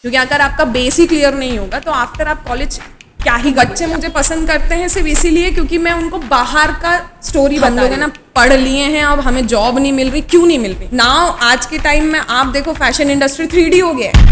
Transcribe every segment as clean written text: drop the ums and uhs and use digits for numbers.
क्योंकि अगर आपका बेस ही क्लियर नहीं होगा तो आफ्टर आप कॉलेज क्या ही। बच्चे मुझे पसंद करते हैं सिर्फ इसीलिए क्योंकि मैं उनको बाहर का स्टोरी बता रही हूँ ना। पढ़ लिए हैं, अब हमें जॉब नहीं मिल रही, क्यों नहीं मिल रही नाउ आज के टाइम में। आप देखो फैशन इंडस्ट्री 3D हो गया है।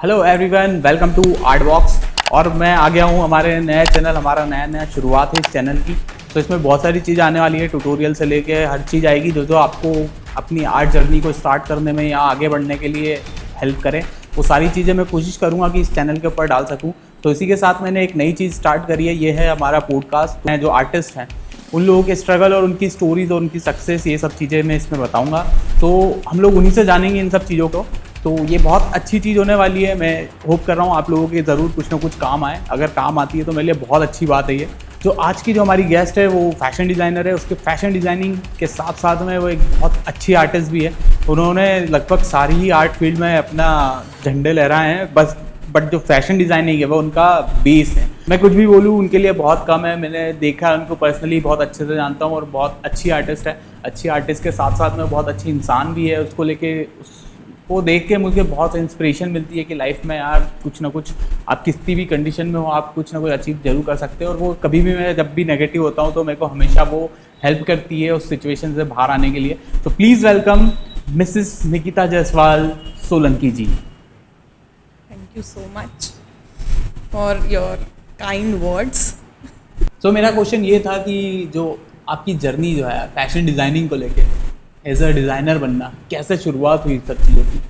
Hello everyone, welcome to art box. और मैं आ गया हूँ हमारे नए चैनल, हमारा नया शुरुआत है इस चैनल की। तो इसमें बहुत सारी चीज़ आने वाली है, ट्यूटोरियल से लेके हर चीज़ आएगी जो आपको अपनी आर्ट जर्नी को स्टार्ट करने में या आगे बढ़ने के लिए हेल्प करे। वो सारी चीज़ें मैं कोशिश करूँगा कि इस चैनल के ऊपर डाल सकूँ। तो इसी के साथ मैंने एक नई चीज़ स्टार्ट करी है, ये है हमारा पॉडकास्ट। मैं जो आर्टिस्ट हैं उन लोगों के स्ट्रगल और उनकी स्टोरीज और उनकी सक्सेस, ये सब चीज़ें मैं इसमें बताऊँगा। तो हम लोग उन्हीं से जानेंगे इन सब चीज़ों को। तो ये बहुत अच्छी चीज़ होने वाली है। मैं होप कर रहा हूँ आप लोगों के ज़रूर कुछ ना कुछ काम आए। अगर काम आती है तो मेरे लिए बहुत अच्छी बात है ये। जो आज की जो हमारी गेस्ट है वो फैशन डिज़ाइनर है। उसके फैशन डिज़ाइनिंग के साथ साथ में वो एक बहुत अच्छी आर्टिस्ट भी है। उन्होंने लगभग सारी ही आर्ट फील्ड में अपना झंडे लहराए हैं, बट जो फैशन डिज़ाइनिंग है वो उनका बेस है। मैं कुछ भी बोलूँ उनके लिए बहुत कम है। मैंने देखा उनको पर्सनली, बहुत अच्छे से जानता हूँ और बहुत अच्छी आर्टिस्ट है। अच्छी आर्टिस्ट के साथ साथ में बहुत अच्छी इंसान भी है। उसको लेके वो देख के मुझे बहुत इंस्पिरेशन मिलती है कि लाइफ में यार कुछ ना कुछ, आप किसी भी कंडीशन में हो, आप कुछ ना कुछ अचीव जरूर कर सकते हो। और वो कभी भी, मैं जब भी नेगेटिव होता हूँ तो मेरे को हमेशा वो हेल्प करती है उस सिचुएशन से बाहर आने के लिए। तो please welcome Mrs Nikita Jaiswal Solanki ji. Thank you so much for your kind words. तो मेरा क्वेश्चन ये था कि जो आपकी जर्नी जो है फैशन डिज़ाइनिंग को लेके, एज अ डिज़ाइनर बनना, कैसे शुरुआत हुई सब चीज़ों की?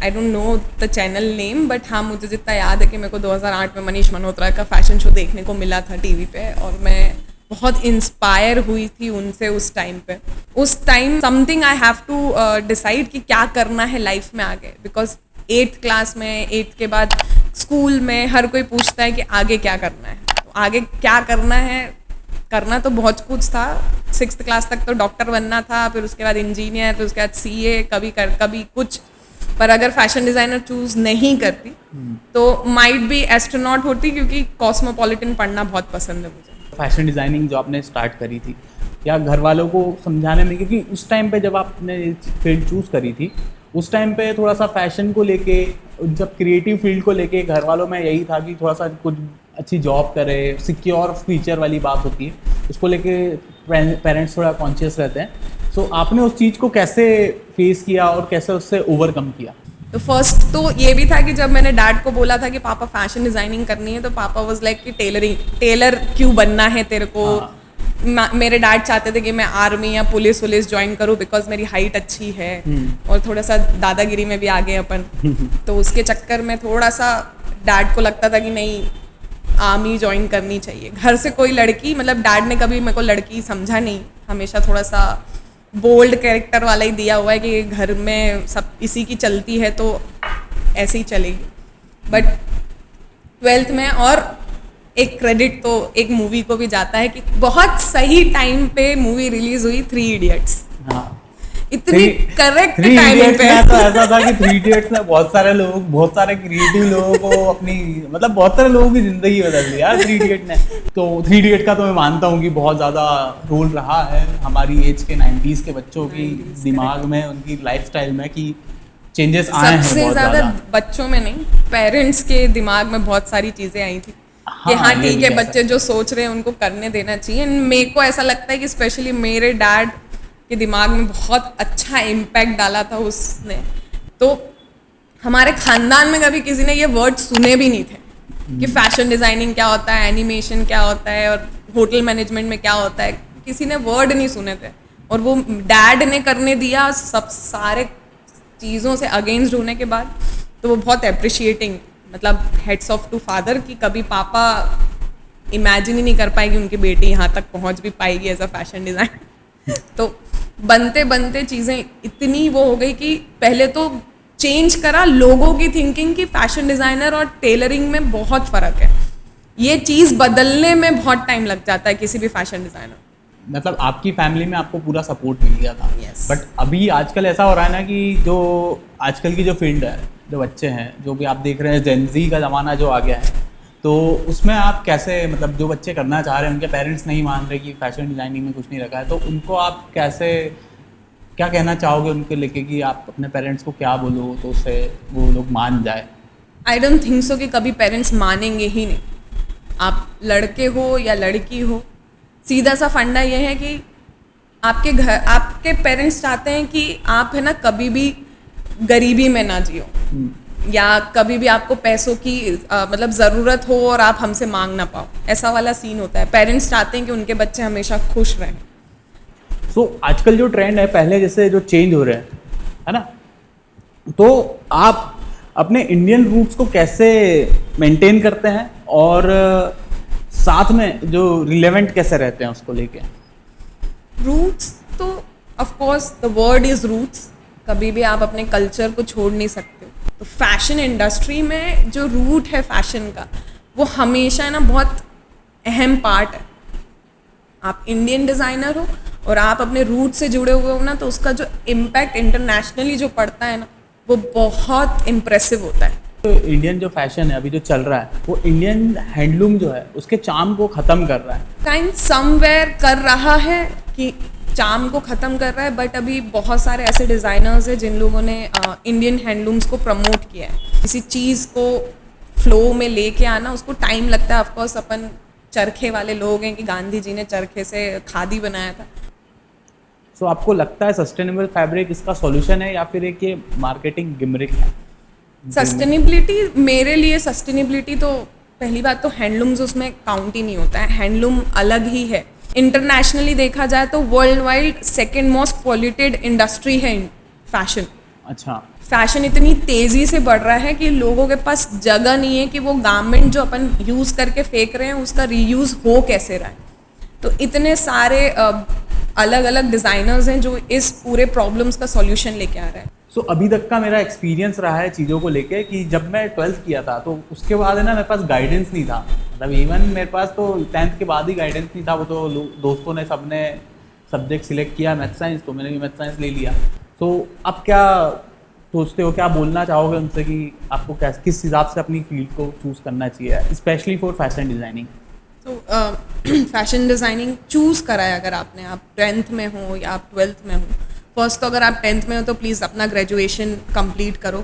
I don't know the channel name, but हाँ मुझे जितना याद है कि मेरे को 2008 में मनीष मल्होत्रा का फैशन शो देखने को मिला था टीवी पे, और मैं बहुत इंस्पायर हुई थी उनसे उस टाइम पे। उस time something I have to decide कि क्या करना है लाइफ में आगे। बिकॉज 8th क्लास में, 8th के बाद स्कूल में हर कोई पूछता है कि आगे क्या करना है। तो आगे क्या करना है, करना तो बहुत कुछ था। 6th क्लास तक तो डॉक्टर बनना था, फिर उसके बाद इंजीनियर, फिर उसके बाद CA, कभी कुछ। पर अगर फैशन डिज़ाइनर चूज़ नहीं करती तो माइट बी एस्ट्रोनॉट होती, क्योंकि कॉस्मोपॉलिटन पढ़ना बहुत पसंद है मुझे। फैशन डिज़ाइनिंग जो आपने स्टार्ट करी थी, या घर वालों को समझाने में, क्योंकि उस टाइम पे जब आपने फील्ड चूज़ करी थी उस टाइम पे थोड़ा सा फैशन को लेके, जब क्रिएटिव फील्ड को लेके घर वालों में यही था कि थोड़ा सा कुछ अच्छी जॉब करे, सिक्योर फ्यूचर वाली बात होती है, उसको लेके पेरेंट्स थोड़ा कॉन्शियस रहते हैं। सो आपने उस चीज़ को कैसे फेस किया और कैसे उससे ओवरकम किया? तो फर्स्ट तो ये भी था कि जब मैंने डैड को बोला था कि पापा फैशन डिज़ाइनिंग करनी है, तो पापा वाज लाइक कि टेलर क्यों बनना है तेरे को। मेरे डैड चाहते थे कि मैं आर्मी या पुलिस ज्वाइन करूँ, बिकॉज मेरी हाइट अच्छी है और थोड़ा सा दादागिरी में भी आगे अपन। तो उसके चक्कर में थोड़ा सा डैड को लगता था कि नहीं, आर्मी ज्वाइन करनी चाहिए। घर से कोई लड़की, मतलब डैड ने कभी मेरे को लड़की समझा नहीं, हमेशा थोड़ा सा बोल्ड कैरेक्टर वाला ही दिया हुआ है कि घर में सब इसी की चलती है तो ऐसे ही चलेगी। बट 12th में, और एक क्रेडिट तो एक मूवी को भी जाता है कि बहुत सही टाइम पे मूवी रिलीज हुई, 3 इडियट्स। हाँ, इतनी करेक्ट टाइमिंग पे। तो ऐसा था कि 3 इडियट्स में बहुत सारे लोग, बहुत सारे क्रिएटिव लोगों को अपनी, मतलब बहुत सारे लोगों की जिंदगी बदल दी यार 3 इडियट ने। तो 3 इडियट का तो मैं मानता हूँ कि बहुत ज़्यादा रोल रहा है हमारी एज के 90s के बच्चों की दिमाग में, उनकी लाइफस्टाइल में, कि चेंजेस आए हैं। सबसे ज़्यादा बच्चों में नहीं, पेरेंट्स के दिमाग में बहुत सारी चीज़ें आई थी कि हाँ ठीक है, बच्चे जो सोच रहे हैं उनको करने देना चाहिए। मेरे को ऐसा लगता है कि स्पेशली मेरे डैड के दिमाग में बहुत अच्छा इम्पैक्ट डाला था उसने। तो हमारे खानदान में कभी किसी ने ये वर्ड सुने भी नहीं थे कि फैशन डिज़ाइनिंग क्या होता है, एनिमेशन क्या होता है, और होटल मैनेजमेंट में क्या होता है। किसी ने वर्ड नहीं सुने थे, और वो डैड ने करने दिया सब सारे चीज़ों से अगेंस्ट होने के बाद। तो वो बहुत अप्रिशिएटिंग, मतलब हेड्स ऑफ टू फादर, कि कभी पापा इमेजिन ही नहीं कर पाएगी उनकी बेटी यहाँ तक पहुँच भी पाएगी एज अ फैशन डिज़ाइन। तो बनते बनते चीज़ें इतनी वो हो गई कि पहले तो चेंज करा लोगों की थिंकिंग कि फैशन डिज़ाइनर और टेलरिंग में बहुत फ़र्क है। ये चीज़ बदलने में बहुत टाइम लग जाता है किसी भी फैशन डिज़ाइनर। मतलब आपकी फैमिली में आपको पूरा सपोर्ट मिल गया था। Yes. बट अभी आजकल ऐसा हो रहा है ना कि जो आजकल की जो फील्ड है, जो बच्चे हैं, जो भी आप देख रहे हैं, जेनजी का ज़माना जो आ गया है, तो उसमें आप कैसे, मतलब जो बच्चे करना चाह रहे हैं, उनके पेरेंट्स नहीं मान रहे कि फैशन डिज़ाइनिंग में कुछ नहीं रखा है, तो उनको आप कैसे क्या कहना चाहोगे उनके लेके कि आप अपने पेरेंट्स को क्या बोलो तो उससे वो लोग मान जाए? आई डोंट थिंक सो कि कभी पेरेंट्स मानेंगे ही नहीं। आप लड़के हो या लड़की हो, सीधा सा फंडा ये है कि आपके पेरेंट्स चाहते हैं कि आप है ना कभी भी गरीबी में ना जियो, या कभी भी आपको पैसों की मतलब ज़रूरत हो और आप हमसे मांग ना पाओ, ऐसा वाला सीन होता है। पेरेंट्स चाहते हैं कि उनके बच्चे हमेशा खुश रहें। आजकल जो ट्रेंड है पहले जैसे जो चेंज हो रहे हैं, है ना, तो आप अपने इंडियन रूट्स को कैसे मेंटेन करते हैं और साथ में जो रिलेवेंट कैसे रहते हैं उसको लेके? रूट्स तो of course the word is roots, कभी भी आप अपने कल्चर को छोड़ नहीं सकते। तो फैशन इंडस्ट्री में जो रूट है फैशन का, वो हमेशा ना बहुत अहम पार्ट है। आप इंडियन डिज़ाइनर हो और आप अपने रूट से जुड़े हुए हो ना, तो उसका जो इम्पैक्ट इंटरनेशनली जो पड़ता है ना, वो बहुत इम्प्रेसिव होता है। तो इंडियन जो फैशन है अभी जो चल रहा है वो इंडियन हैंडलूम जो है उसके चार्म को ख़त्म कर रहा है। काइंड समवेयर कर रहा है कि चार्म को ख़त्म कर रहा है, बट अभी बहुत सारे ऐसे डिज़ाइनर्स हैं जिन लोगों ने इंडियन हैंडलूम्स को प्रमोट किया है। किसी चीज़ को फ्लो में लेके आना उसको टाइम लगता है। ऑफकोर्स अपन चरखे वाले लोग हैं कि गांधी जी ने चरखे से खादी बनाया था। सो आपको लगता है सस्टेनेबल फैब्रिक इसका सॉल्यूशन है या फिर एक ये मार्केटिंग गिमिक है? सस्टेनेबिलिटी, मेरे लिए सस्टेनेबिलिटी तो पहली बात तो हैंडलूम्स उसमें काउंट ही नहीं होता है। हैंडलूम अलग ही है। इंटरनेशनली देखा जाए तो world wide second most polluted industry है फैशन। अच्छा। फैशन इतनी तेज़ी से बढ़ रहा है कि लोगों के पास जगह नहीं है कि वो गारमेंट जो अपन यूज़ करके फेंक रहे हैं उसका रीयूज़ हो कैसे रहा है। तो इतने सारे अलग अलग डिज़ाइनर्स हैं जो इस पूरे प्रॉब्लम्स का सॉल्यूशन लेके आ रहे हैं। सो अभी तक का मेरा एक्सपीरियंस रहा है चीज़ों को लेके कि जब मैं 12th किया था तो उसके बाद है ना मेरे पास गाइडेंस नहीं था। मतलब इवन मेरे पास तो 10th के बाद ही गाइडेंस नहीं था। वो तो दोस्तों ने सबने सब्जेक्ट सिलेक्ट किया मैथ साइंस, तो मैंने भी मैथ साइंस ले लिया। तो अब क्या सोचते हो, क्या बोलना चाहोगे उनसे कि आपको किस हिसाब से अपनी फील्ड को चूज़ करना चाहिए, स्पेशली फॉर फैशन डिज़ाइनिंग? तो फैशन डिज़ाइनिंग चूज़ करा है अगर आपने, आप 10th में हो या आप 12th में हो। फर्स्ट तो अगर आप 10th में हो तो प्लीज़ अपना ग्रेजुएशन कंप्लीट करो,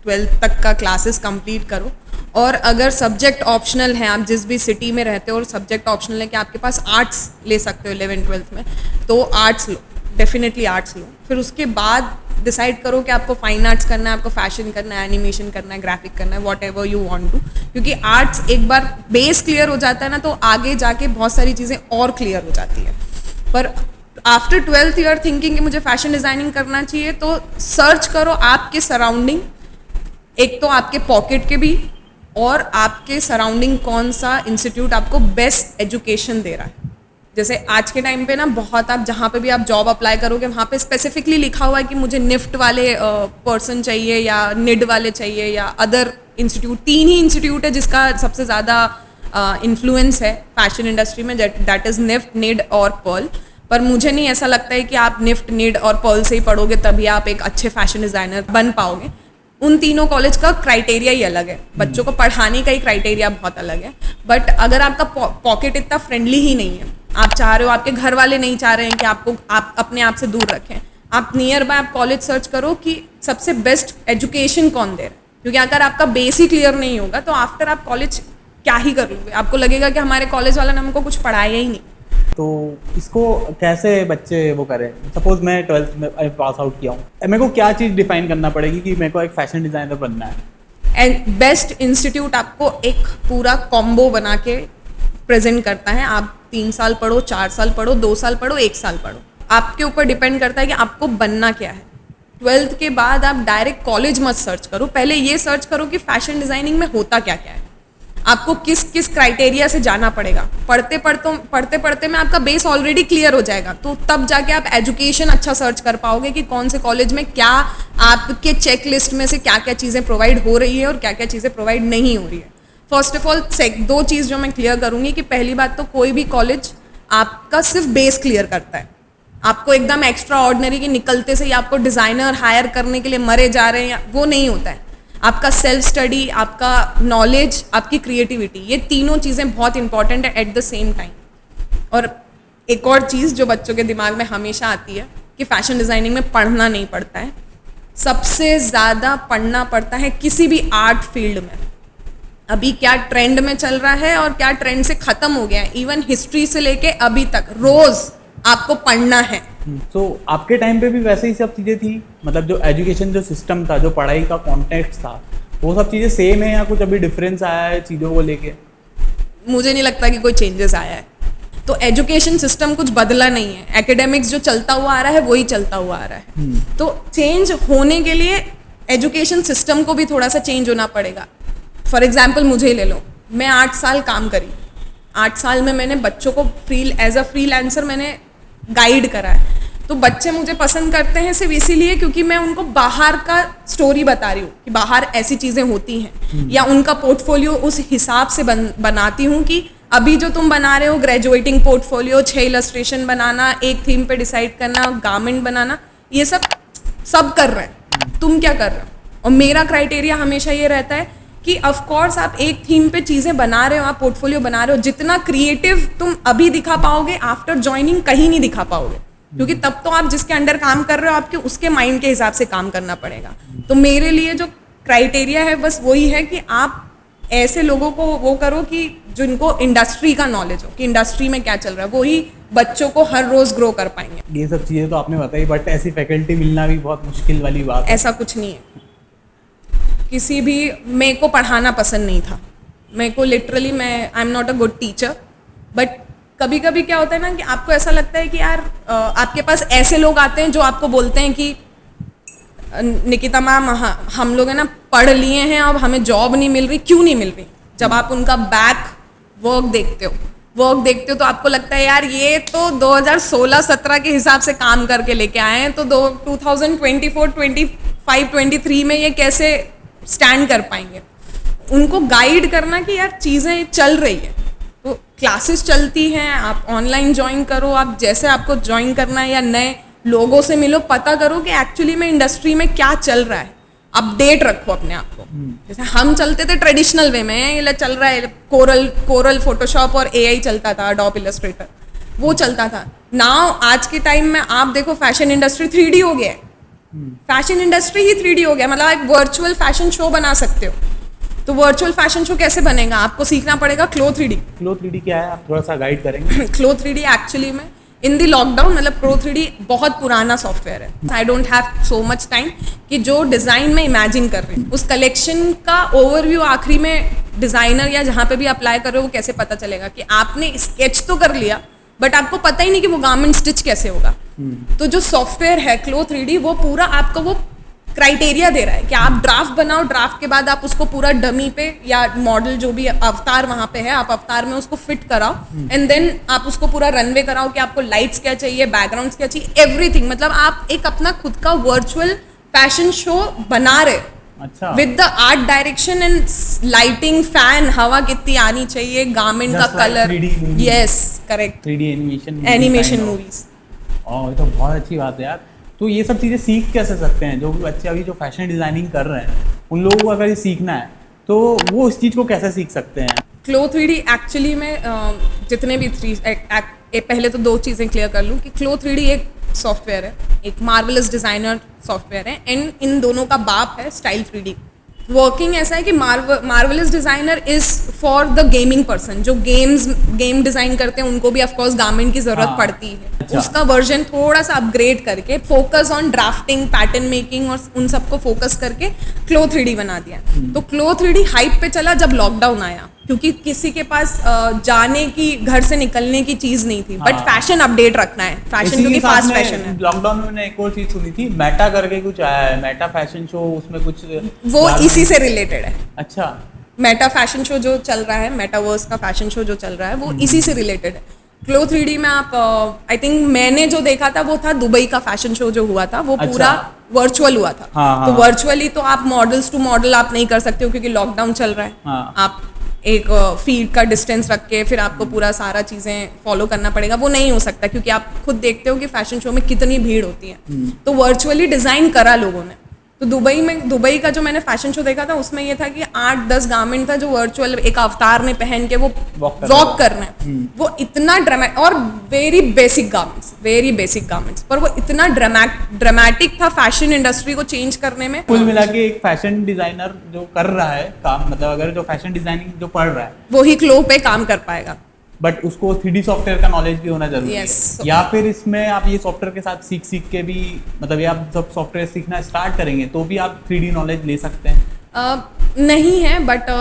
12th तक का क्लासेस कंप्लीट करो। और अगर सब्जेक्ट ऑप्शनल है, आप जिस भी सिटी में रहते हो और सब्जेक्ट ऑप्शनल है कि आपके पास आर्ट्स ले सकते हो 11th-12th में, तो आर्ट्स लो, डेफिनेटली आर्ट्स लो। फिर उसके बाद डिसाइड करो कि आपको फाइन आर्ट्स करना है, आपको फैशन करना है, एनिमेशन करना है, ग्राफिक करना है, whatever you want to. क्योंकि आर्ट्स एक बार बेस क्लियर हो जाता है ना, तो आगे जाके बहुत सारी चीज़ें और क्लियर हो जाती है। पर after 12th you are thinking कि मुझे फैशन डिज़ाइनिंग करना चाहिए, तो सर्च करो आपके सराउंडिंग, एक तो आपके पॉकेट के भी, और आपके सराउंडिंग कौन सा इंस्टीट्यूट आपको बेस्ट एजुकेशन दे रहा है। जैसे आज के टाइम पे ना बहुत, आप जहाँ पे भी आप जॉब अप्लाई करोगे वहाँ पे स्पेसिफिकली लिखा हुआ है कि मुझे निफ्ट वाले पर्सन चाहिए या निड वाले चाहिए या अदर इंस्टीट्यूट। 3 ही इंस्टीट्यूट है जिसका सबसे ज़्यादा इन्फ्लुएंस है फैशन इंडस्ट्री में, दैट इज़ निफ्ट, निड और पर्ल। पर मुझे नहीं ऐसा लगता है कि आप निफ्ट, निड और पर्ल से ही पढ़ोगे तभी आप एक अच्छे फैशन डिज़ाइनर बन पाओगे। उन तीनों कॉलेज का क्राइटेरिया ही अलग है, बच्चों को पढ़ाने का ही क्राइटेरिया बहुत अलग है। बट अगर आपका पॉकेट इतना फ्रेंडली ही नहीं है, आप चाह रहे हो, आपके घर वाले नहीं चाह रहे हैं कि आप अपने आप से दूर रखें, आप नियर बाय आप कॉलेज सर्च करो कि सबसे बेस्ट एजुकेशन कौन दे रहा है। क्योंकि अगर आपका बेस ही क्लियर नहीं होगा तो आफ्टर आप कॉलेज क्या ही कर लोगे, आपको लगेगा कि हमारे कॉलेज वाला ने हमको कुछ पढ़ाया ही नहीं। तो इसको कैसे बच्चे वो करें? सपोज मैं 12th में पास आउट किया हूँ, मेरे को क्या चीज़ डिफाइन करना पड़ेगी कि मेरे को एक फैशन डिज़ाइनर बनना है? एंड बेस्ट इंस्टीट्यूट आपको एक पूरा कॉम्बो बना के प्रेजेंट करता है। आप 3 साल पढ़ो, 4 साल पढ़ो, 2 साल पढ़ो, 1 साल पढ़ो, आपके ऊपर डिपेंड करता है कि आपको बनना क्या है। 12th के बाद आप डायरेक्ट कॉलेज मत सर्च करो, पहले ये सर्च करो कि फैशन डिज़ाइनिंग में होता क्या क्या है, आपको किस किस क्राइटेरिया से जाना पड़ेगा। पढ़ते पढ़ते में आपका बेस ऑलरेडी क्लियर हो जाएगा, तो तब जाके आप एजुकेशन अच्छा सर्च कर पाओगे कि कौन से कॉलेज में क्या आपके चेक लिस्ट में से क्या क्या चीज़ें प्रोवाइड हो रही है और क्या क्या चीज़ें प्रोवाइड नहीं हो रही है। फर्स्ट ऑफ ऑल 2 चीज़ जो मैं क्लियर करूँगी कि पहली बात तो कोई भी कॉलेज आपका सिर्फ बेस क्लियर करता है, आपको एकदम एक्स्ट्रा ऑर्डिनरी के निकलते से ही आपको डिज़ाइनर हायर करने के लिए मरे जा रहे हैं, वो नहीं होता है। आपका सेल्फ स्टडी, आपका नॉलेज, आपकी क्रिएटिविटी, ये तीनों चीज़ें बहुत इंपॉर्टेंट है एट द सेम टाइम। और एक और चीज़ जो बच्चों के दिमाग में हमेशा आती है कि फैशन डिज़ाइनिंग में पढ़ना नहीं पड़ता है, सबसे ज़्यादा पढ़ना पड़ता है किसी भी आर्ट फील्ड में। अभी क्या ट्रेंड में चल रहा है और क्या ट्रेंड से ख़त्म हो गया है, इवन हिस्ट्री से लेके अभी तक रोज़ आपको पढ़ना है। तो आपके टाइम पे भी वैसे ही सब चीज़ें थी, मतलब जो एजुकेशन जो सिस्टम था, जो पढ़ाई का कॉन्टेक्स्ट था, वो सब चीज़ें सेम है या कुछ अभी डिफरेंस आया है चीज़ों को लेके? मुझे नहीं लगता कि कोई चेंजेस आया है। तो एजुकेशन सिस्टम कुछ बदला नहीं है, एकेडमिक्स जो चलता हुआ आ रहा है वही चलता हुआ आ रहा है। तो चेंज होने के लिए एजुकेशन सिस्टम को भी थोड़ा सा चेंज होना पड़ेगा। फॉर एग्जाम्पल मुझे ही ले लो, मैं 8 साल काम करी, 8 साल में मैंने बच्चों को एज अ फ्रीलांसर मैंने गाइड करा है। तो बच्चे मुझे पसंद करते हैं सिर्फ इसीलिए क्योंकि मैं उनको बाहर का स्टोरी बता रही हूँ कि बाहर ऐसी चीज़ें होती हैं, या उनका पोर्टफोलियो उस हिसाब से बनाती हूँ कि अभी जो तुम बना रहे हो ग्रेजुएटिंग पोर्टफोलियो, 6 इलस्ट्रेशन बनाना, एक थीम पे डिसाइड करना, गारमेंट बनाना, ये सब कर रहे हैं, तुम क्या कर रहे हो? और मेरा क्राइटेरिया हमेशा ये रहता है कि ऑफ कोर्स आप एक थीम पे चीज़ें बना रहे हो, आप पोर्टफोलियो बना रहे हो, जितना क्रिएटिव तुम अभी दिखा पाओगे आफ्टर ज्वाइनिंग कहीं नहीं दिखा पाओगे, क्योंकि तब तो आप जिसके अंडर काम कर रहे हो आपके उसके माइंड के हिसाब से काम करना पड़ेगा। तो मेरे लिए जो क्राइटेरिया है बस वही है कि आप ऐसे लोगों को वो करो कि जिनको इंडस्ट्री का नॉलेज हो कि इंडस्ट्री में क्या चल रहा है, वही बच्चों को हर रोज ग्रो कर पाएंगे। ये सब चीज़ें तो आपने बताई, बट ऐसी फैकल्टी मिलना भी बहुत मुश्किल वाली बात है। ऐसा कुछ नहीं है, किसी भी मेरे को पढ़ाना पसंद नहीं था, मेरे को literally I am not a good teacher, but कभी कभी क्या होता है ना कि आपको ऐसा लगता है कि यार आपके पास ऐसे लोग आते हैं जो आपको बोलते हैं कि निकिता मैम हम लोग है ना पढ़ लिए हैं, अब हमें जॉब नहीं मिल रही। क्यों नहीं मिल रही? जब आप उनका बैक वर्क देखते हो तो आपको लगता है यार ये तो 2016-17 के हिसाब से काम करके लेके आए हैं, तो 2024, 25, 23 में ये कैसे स्टैंड कर पाएंगे? उनको गाइड करना कि यार चीज़ें चल रही है, तो क्लासेस चलती हैं, आप ऑनलाइन ज्वाइन करो, आप जैसे आपको ज्वाइन करना है, या नए लोगों से मिलो, पता करो कि एक्चुअली में इंडस्ट्री में क्या चल रहा है, अपडेट रखो अपने आप को। जैसे हम चलते थे ट्रेडिशनल वे में, ये चल रहा है कोरल फोटोशॉप और एआई चलता था, एडोब इलस्ट्रेटर वो चलता था। नाउ आज के टाइम में आप देखो फैशन इंडस्ट्री 3D हो गया है, फैशन इंडस्ट्री ही 3D हो गया, मतलब एक वर्चुअल फैशन शो बना सकते हो। तो वर्चुअल फैशन शो कैसे बनेगा? आपको सीखना पड़ेगा क्लो 3D। क्लो 3D क्या है, आप थोड़ा सा गाइड करेंगे? क्लो 3D एक्चुअली में इन दी लॉकडाउन, मतलब क्लो 3D बहुत पुराना सॉफ्टवेयर है, I don't have so much time कि जो डिज़ाइन में इमेजिन कर रही हूँ उस कलेक्शन का ओवरव्यू आखिरी में डिज़ाइनर या जहाँ पे भी अप्लाई कर रहे हो वो कैसे पता चलेगा कि आपने स्केच तो कर लिया बट आपको पता ही नहीं कि वो गारमेंट स्टिच कैसे होगा। तो जो सॉफ्टवेयर है क्लो 3D वो पूरा आपको वो क्राइटेरिया दे रहा है कि आप ड्राफ्ट बनाओ, ड्राफ्ट के बाद आप उसको पूरा डमी पे या मॉडल जो भी अवतार वहाँ पे है आप अवतार में उसको फिट कराओ, एंड देन आप उसको पूरा रनवे कराओ कि आपको लाइट्स क्या चाहिए, बैकग्राउंड्स क्या चाहिए, एवरीथिंग। मतलब आप एक अपना खुद का वर्चुअल फैशन शो बना रहे। अच्छा। With the art direction and lighting, fan, हवा कितनी आनी चाहिए, गारमेंट का colour, yes correct, 3D animation movies. ये तो बहुत अच्छी बात है यार। तो ये सब चीज़ें सीख कैसे सकते हैं जो बच्चे अभी जो फैशन डिज़ाइनिंग कर रहे हैं, उन लोगों को अगर ये सीखना है तो वो इस चीज़ को कैसे सीख सकते हैं? क्लो 3D एक्चुअली में जितने भी पहले तो 2 चीज़ें क्लियर कर लूँ कि क्लो 3D एक सॉफ्टवेयर है, एक मार्वलस डिज़ाइनर सॉफ्टवेयर है, एंड इन दोनों का बाप है स्टाइल 3D। वर्किंग ऐसा है कि marvellous designer is for the gaming person, जो गेम डिज़ाइन करते हैं उनको भी ऑफकोर्स गारमेंट की ज़रूरत पड़ती है। अच्छा। उसका वर्जन थोड़ा सा अपग्रेड करके focus on drafting, pattern making और उन सबको फोकस करके क्लो 3D बना दिया। तो क्लो 3D हाइप पे चला जब लॉकडाउन आया, क्योंकि किसी के पास जाने की, घर से निकलने की चीज नहीं थी, बट फैशन अपडेट रखना है, फैशन क्योंकि फास्ट फैशन है। लॉकडाउन में मैंने एक और चीज सुनी थी, मेटा करके कुछ आया है, मेटा फैशन शो, उसमें कुछ वो इसी से रिलेटेड है। अच्छा। मेटा फैशन शो जो चल रहा है, मेटावर्स का फैशन शो जो चल रहा है वो इसी से रिलेटेड है। क्लो 3D में आप आई थिंक मैंने जो देखा था वो था दुबई का फैशन शो जो हुआ था, वो पूरा वर्चुअल हुआ था। तो वर्चुअली तो आप मॉडल्स टू मॉडल आप नहीं कर सकते हो क्योंकि लॉकडाउन चल रहा है। आप एक फीट का डिस्टेंस रख के फिर आपको पूरा सारा चीज़ें फॉलो करना पड़ेगा, वो नहीं हो सकता क्योंकि आप खुद देखते हो कि फैशन शो में कितनी भीड़ होती है। तो वर्चुअली डिज़ाइन करा लोगों ने, तो दुबई का जो मैंने फैशन शो देखा था उसमें ये था कि 8-10 गारमेंट था जो वर्चुअल एक अवतार में पहन के वो वॉक करना है। वो इतना ड्रामेटिक और वेरी बेसिक गारमेंट्स पर वो इतना ड्रामेटिक था फैशन इंडस्ट्री को चेंज करने में। कुल मिला के एक फैशन डिजाइनर जो कर रहा है काम, मतलब अगर जो फैशन डिजाइनिंग जो पढ़ रहा है वो ही क्लो पे काम कर पाएगा, बट उसको 3D सॉफ्टवेयर का नॉलेज भी होना जरूरी है। या फिर इसमें आप ये सॉफ्टवेयर के साथ सीख के भी, मतलब ये आप जब सॉफ्टवेयर सीखना स्टार्ट करेंगे तो भी आप 3D नॉलेज ले सकते हैं? नहीं है, बट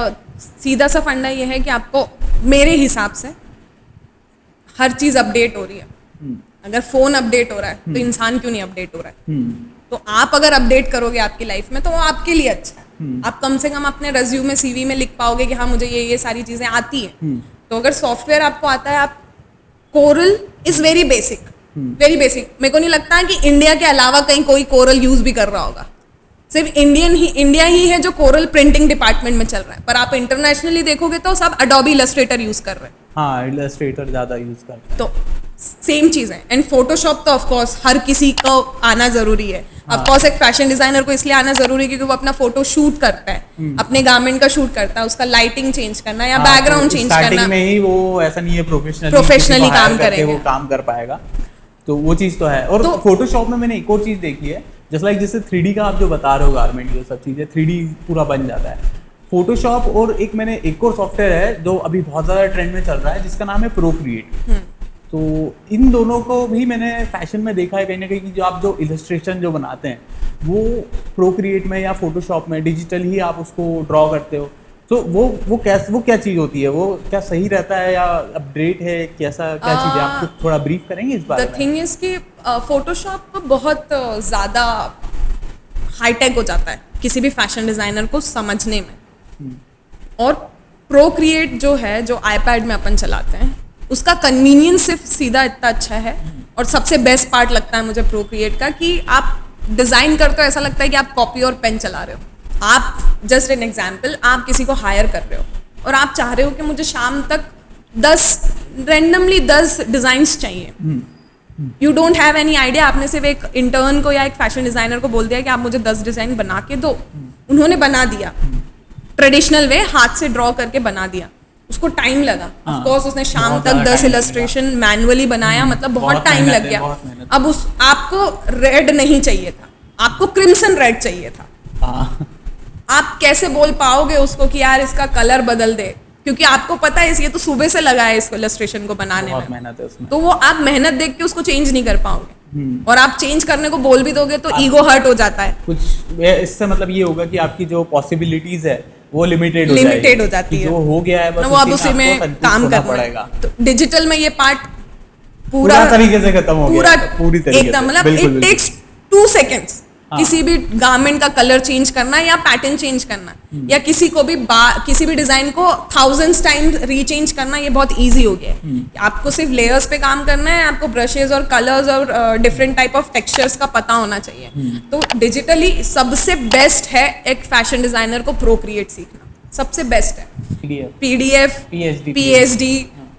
सीधा सा फंडा ये है कि आपको मेरे हिसाब से हर चीज़ अपडेट हो रही है। अगर फ़ोन अपडेट हो रहा है तो इंसान क्यों नहीं अपडेट हो रहा है? तो आप अगर अपडेट करोगे आपकी लाइफ में तो वो आपके लिए अच्छा है। आप कम से कम अपने रेज्यूमे CV में लिख पाओगे कि हाँ मुझे ये सारी चीज़ें आती हैं। तो अगर सॉफ्टवेयर आपको आता है, आप कोरल इज वेरी बेसिक। मेरे को नहीं लगता कि इंडिया के अलावा कहीं कोई कोरल यूज भी कर रहा होगा। सिर्फ इंडिया ही है जो कोरल प्रिंटिंग डिपार्टमेंट में चल रहा है, पर आप इंटरनेशनली देखोगे तो सब अडोबी इलस्ट्रेटर यूज कर रहे हैं। हाँ, इलस्ट्रेटर ज्यादा यूज करते हैं। तो सेम चीज है। एंड फोटोशॉप तो ऑफ कोर्स हर किसी को आना जरूरी है। ऑफ कोर्स एक फैशन डिजाइनर को इसलिए आना जरूरी है क्योंकि वो अपना फोटो शूट करता है, अपने गारमेंट का शूट करता है, उसका लाइटिंग चेंज करना या बैकग्राउंड चेंज करना। स्टार्टिंग में ही वो ऐसा नहीं है प्रोफेशनली काम करेगा, वो काम कर पाएगा। तो वो चीज तो है। और तो फोटोशॉप में मैंने एक और चीज देखी है, जैसे 3D का आप जो बता रहे हो गारमेंट ये सब चीजें 3D पूरा बन जाता है फोटोशॉप। और मैंने एक और सॉफ्टवेयर है जो अभी बहुत ज़्यादा ट्रेंड में चल रहा है जिसका नाम है प्रोक्रिएट। तो इन दोनों को भी मैंने फैशन में देखा है कहीं ना कहीं कि जो आप जो इलस्ट्रेशन जो बनाते हैं वो प्रोक्रिएट में या फोटोशॉप में डिजिटल ही आप उसको ड्रॉ करते हो। तो वो क्या चीज़ होती है, वो क्या सही रहता है या अपडेट है, कैसा क्या चीज़ है? आप थोड़ा ब्रीफ करेंगे इस बारे में? द थिंग इज कि फोटोशॉप बहुत ज़्यादा हाईटेक हो जाता है किसी भी फैशन डिज़ाइनर को समझने में। और प्रोक्रिएट जो है, जो आईपैड में अपन चलाते हैं, उसका कन्वीनियंस सिर्फ सीधा इतना अच्छा है। और सबसे बेस्ट पार्ट लगता है मुझे प्रोक्रिएट का कि आप डिज़ाइन करते हो ऐसा लगता है कि आप कॉपी और पेन चला रहे हो। आप जस्ट एन एग्जाम्पल, आप किसी को हायर कर रहे हो और आप चाह रहे हो कि मुझे शाम तक 10 डिज़ाइंस चाहिए। You don't have any idea. आपने सिर्फ एक इंटर्न को या एक फैशन डिज़ाइनर को बोल दिया कि आप मुझे 10 डिज़ाइन बना के दो। उन्होंने बना दिया ट्रेडिशनल वे, हाथ से ड्रॉ करके बना दिया। उसको टाइम लगा, ऑफ कोर्स उसने शाम तक 10 इलस्ट्रेशन मैनुअली बनाया, मतलब बहुत टाइम लग गया। अब आपको रेड नहीं चाहिए था, आपको क्रिम्सन रेड चाहिए था। आप कैसे बोल पाओगे उसको कि यार इसका कलर बदल दे, क्योंकि आपको पता है ये तो सुबह से लगा है इसको इलस्ट्रेशन को बनाने में, मेहनत है उसमें। तो वो आप मेहनत देख के उसको चेंज नहीं कर पाओगे। और आप चेंज करने को बोल भी दोगे तो ईगो हर्ट हो जाता है। कुछ इससे मतलब ये होगा कि आपकी जो पॉसिबिलिटीज है वो लिमिटेड हो जाती है। जो हो गया है बस वो अब उसी में काम करना पड़ेगा। तो डिजिटल में ये पार्ट पूरा तरीके से खत्म हो गया, पूरी तरीके से एकदम, मतलब इट टेक्स 2 सेकेंड्स किसी भी गारमेंट का कलर चेंज करना या पैटर्न चेंज करना, या किसी को भी किसी भी डिजाइन को थाउजेंड्स टाइम रीचेंज करना, ये बहुत इजी हो गया है। आपको सिर्फ लेयर्स पे काम करना है, आपको ब्रशेस और कलर्स और डिफरेंट टाइप ऑफ टेक्सचर्स का पता होना चाहिए। तो डिजिटली सबसे बेस्ट है एक फैशन डिजाइनर को प्रोक्रिएट सीखना, सबसे बेस्ट है। PDF, PSD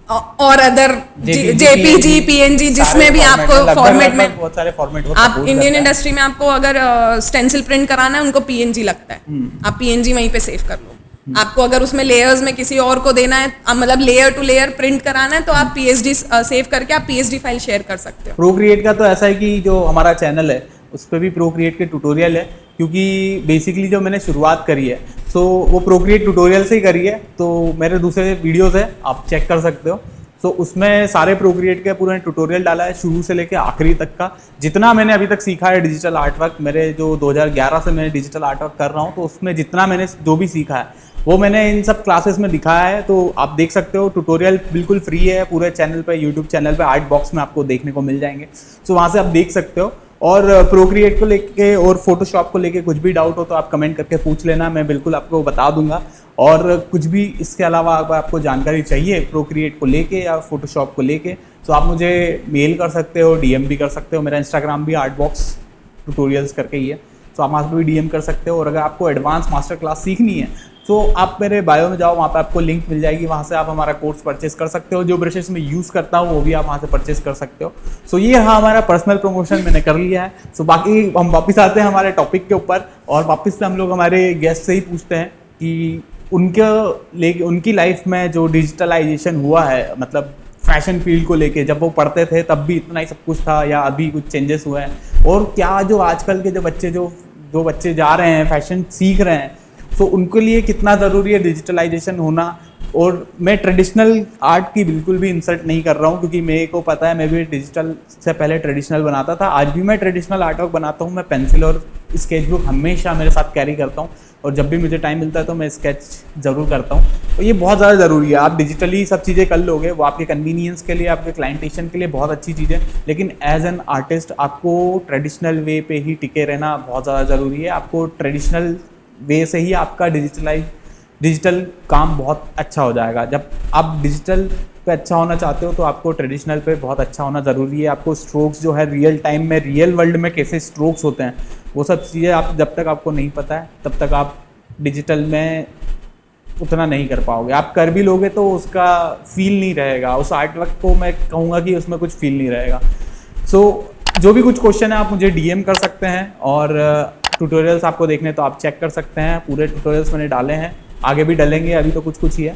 और अदर JPG, PNG, जिसमें भी आपको फॉर्मेट में, बहुत सारे फॉर्मेट आप इंडियन इंडस्ट्री में आपको अगर स्टेंसिल प्रिंट कराना है उनको PNG लगता है, आप PNG वहीं पे सेव कर लो। आपको अगर उसमें लेयर्स में किसी और को देना है, मतलब लेयर टू लेयर प्रिंट कराना है, तो आप PSD सेव करके आप PSD फाइल शेयर कर सकते हो। प्रोक्रिएट का तो ऐसा है कि जो हमारा चैनल है उस पर भी प्रोक्रिएट के ट्यूटोरियल है, क्योंकि बेसिकली जो मैंने शुरुआत करी है तो वो प्रोक्रिएट ट्यूटोरियल से ही करी है। तो मेरे दूसरे वीडियोस है, आप चेक कर सकते हो। तो उसमें सारे प्रोक्रिएट के पूरे ट्यूटोरियल डाला है, शुरू से लेके आखिरी तक का। जितना मैंने अभी तक सीखा है डिजिटल आर्ट वर्क, मेरे जो 2011 से मैं डिजिटल आर्ट वर्क कर रहा हूँ, तो उसमें जितना मैंने जो भी सीखा है वो मैंने इन सब क्लासेस में दिखाया है। तो आप देख सकते हो, ट्यूटोरियल बिल्कुल फ्री है पूरे चैनल पे, यूट्यूब चैनल पे आर्ट बॉक्स में आपको देखने को मिल जाएंगे। तो वहाँ से आप देख सकते हो। और प्रोक्रिएट को लेके और फोटोशॉप को लेके कुछ भी डाउट हो तो आप कमेंट करके पूछ लेना, मैं बिल्कुल आपको बता दूंगा। और कुछ भी इसके अलावा अगर आपको जानकारी चाहिए प्रोक्रिएट को लेके या फोटोशॉप को लेके, तो आप मुझे मेल कर सकते हो, DM भी कर सकते हो। मेरा इंस्टाग्राम भी आर्ट बॉक्स ट्यूटोरियल्स करके ही है, तो आप वहाँ पर भी DM कर सकते हो। और अगर आपको एडवांस मास्टर क्लास सीखनी है सो आप मेरे बायो में जाओ, वहाँ पे आपको लिंक मिल जाएगी, वहाँ से आप हमारा कोर्स परचेस कर सकते हो। जो ब्रशेस मैं यूज़ करता हूँ वो भी आप वहाँ से परचेस कर सकते हो। सो ये हाँ हमारा पर्सनल प्रमोशन मैंने कर लिया है। सो बाकी हम वापस आते हैं हमारे टॉपिक के ऊपर, और वापस से हम लोग हमारे गेस्ट से ही पूछते हैं कि उनकी लाइफ में जो डिजिटलाइजेशन हुआ है, मतलब फैशन फील्ड को लेके, जब वो पढ़ते थे तब भी इतना ही सब कुछ था या अभी कुछ चेंजेस हुए हैं, और क्या जो आजकल के जो बच्चे जा रहे हैं फैशन सीख रहे हैं, तो उनके लिए कितना ज़रूरी है डिजिटलाइजेशन होना। और मैं ट्रेडिशनल आर्ट की बिल्कुल भी इंसल्ट नहीं कर रहा हूँ, क्योंकि मेरे को पता है मैं भी डिजिटल से पहले ट्रेडिशनल बनाता था, आज भी मैं ट्रेडिशनल आर्ट वर्क बनाता हूँ। मैं पेंसिल और स्केचबुक हमेशा मेरे साथ कैरी करता हूँ, और जब भी मुझे टाइम मिलता है तो मैं स्केच ज़रूर करता हूँ। तो ये बहुत ज़्यादा ज़रूरी है। आप डिजिटली सब चीज़ें कर लोगे, वो आपके कन्वीनियंस के लिए, आपके क्लाइंटेशन के लिए बहुत अच्छी चीज़ है, लेकिन एज एन आर्टिस्ट आपको ट्रेडिशनल वे पे ही टिके रहना बहुत ज़्यादा ज़रूरी है। आपको ट्रेडिशनल वे से ही आपका डिजिटल काम बहुत अच्छा हो जाएगा। जब आप डिजिटल पे अच्छा होना चाहते हो तो आपको ट्रेडिशनल पे बहुत अच्छा होना ज़रूरी है। आपको स्ट्रोक्स जो है रियल टाइम में, रियल वर्ल्ड में कैसे स्ट्रोक्स होते हैं, वो सब चीज़ें आप जब तक आपको नहीं पता है तब तक आप डिजिटल में उतना नहीं कर पाओगे। आप कर भी लोगे तो उसका फील नहीं रहेगा, उस आर्टवर्क को मैं कहूँगा कि उसमें कुछ फील नहीं रहेगा। सो जो भी कुछ क्वेश्चन है आप मुझे डीएम कर सकते हैं, और ट्यूटोरियल्स आपको देखने तो आप चेक कर सकते हैं। पूरे ट्यूटोरियल्स मैंने डाले हैं, आगे भी डालेंगे, अभी तो कुछ ही है।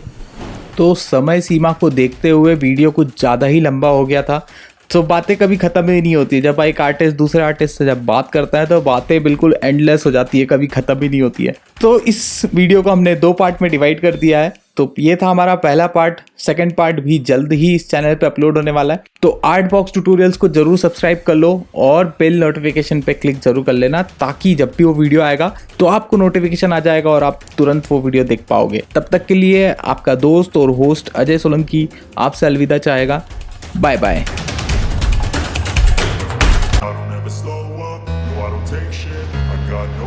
तो समय सीमा को देखते हुए वीडियो कुछ ज़्यादा ही लंबा हो गया था, तो बातें कभी ख़त्म ही नहीं होती। जब एक आर्टिस्ट दूसरे आर्टिस्ट से जब बात करता है तो बातें बिल्कुल एंडलेस हो जाती है, कभी ख़त्म ही नहीं होती है। तो इस वीडियो को हमने 2 पार्ट में डिवाइड कर दिया है। तो ये था हमारा पहला पार्ट, सेकंड पार्ट भी जल्द ही इस चैनल पे अपलोड होने वाला है। तो आर्ट बॉक्स ट्यूटोरियल्स को जरूर सब्सक्राइब कर लो और बेल नोटिफिकेशन पे क्लिक जरूर कर लेना, ताकि जब भी वो वीडियो आएगा तो आपको नोटिफिकेशन आ जाएगा और आप तुरंत वो वीडियो देख पाओगे। तब तक के लिए आपका दोस्त और होस्ट अजय सोलंकी आपसे अलविदा चाहेगा। Bye bye. I don't ever slow up, no I don't take shit, I got no